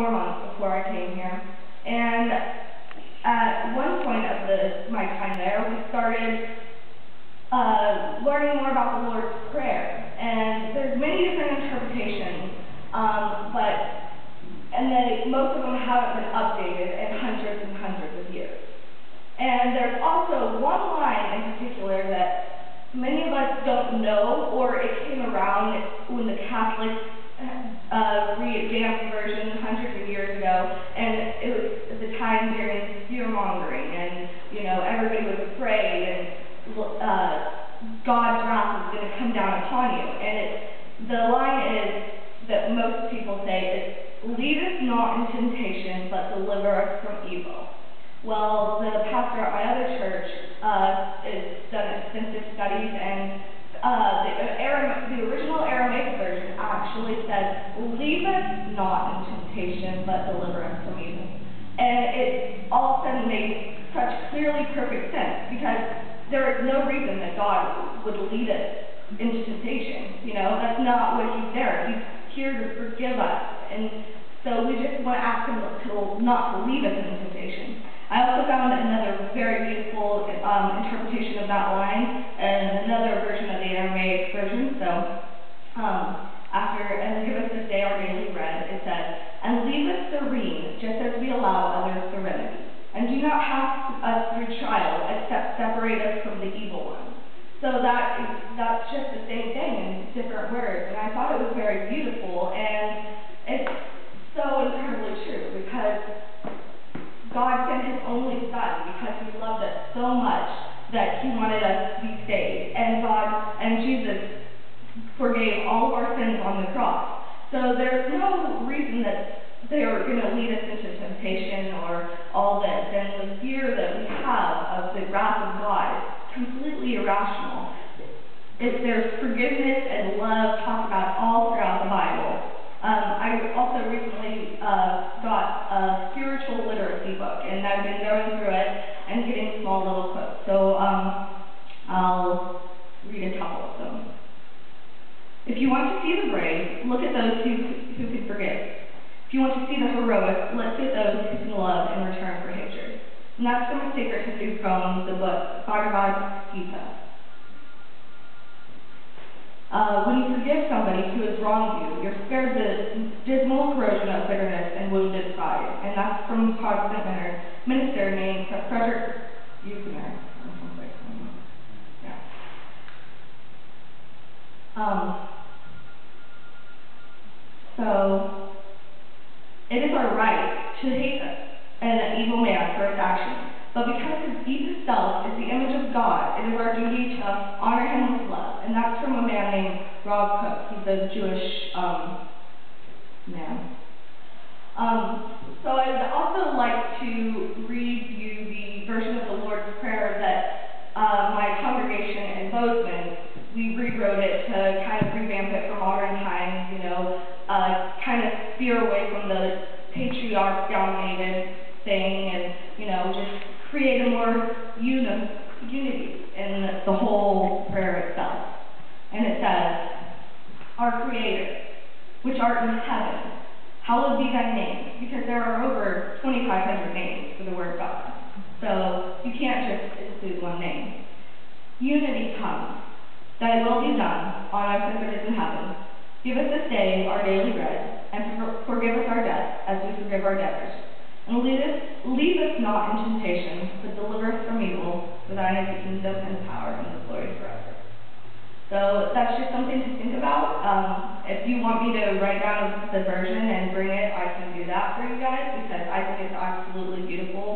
4 months before I came here, and at one point of my time there, we started learning more about the Lord's Prayer, and there's many different interpretations, most of them haven't been updated in hundreds and hundreds of years. And there's also one line in particular that many of us don't know, or it came around when the Catholics revamped the version hundreds of years ago, and it was at the time during fear-mongering, and everybody was afraid, and God's wrath was going to come down upon you. And the line is that most people say is, "Lead us not in temptation, but deliver us from evil." Well, the pastor at my other church has done extensive studies, and the original Aramaic version actually says, "Lead us not in temptation, but deliver us from evil." And it all of a sudden made such clearly perfect sense, because there is no reason that God would lead us into temptation. That's not what He's there. He's here to forgive us. And so we just want to ask Him not to lead us into temptation. I also found another very beautiful interpretation of that line and another version of the Aramaic version. So, and give us this day our daily bread, it says, "And leave us serene, just as we allow others serenity. And do not pass us through trial, except separate us from the evil one." So that's just the same thing in different words. And I thought it was very beautiful, and it's so incredibly true, because God sent His only Son because He loved us so much that He wanted us to be saved. And Jesus forgave all of our sins on the cross. So there's no reason that they are going to lead us into temptation or all this. And the fear that we have of the wrath of God is completely irrational. There's forgiveness and love talked about all throughout the Bible. I also recently got a spiritual literacy book, and I've been going through it and getting small little quotes. So I'll read a couple of them. "If you want to see the brave, look at those who can forgive. If you want to see the heroic, look at those who can love in return for hatred." And that's from a sacred Hindu from the book Bhagavad Gita. "When you forgive somebody who has wronged you, you're spared the dismal corrosion of bitterness and wounded pride." And that's from a Protestant minister named Frederick Buechner. So, it is our right to hate an evil man for his actions, but because his deepest self is the image of God, it is our duty to honor him with love. And that's from a man named Rob Cook. He's a Jewish man. So I'd also like to read you the version of the Lord's Prayer that my congregation in Bozeman, we rewrote it to kind of revamp it for modern times, kind of steer away from the patriarch-dominated thing, and, just create a more unity in the whole prayer itself. And it says, "Our Creator, which art in heaven, hallowed be thy name," because there are over 2,500 names for the word God. So you can't just include one name. "Unity come. Thy will be done, on earth as it is in heaven. Give us this day our daily bread, and forgive us our debts, as we forgive our debtors. And lead us not in temptation, but deliver us from evil. For thine is the kingdom, and the power, and the glory forever." So that's just something to think about. If you want me to write down the version and bring it, I can do that for you guys, because I think it's absolutely beautiful.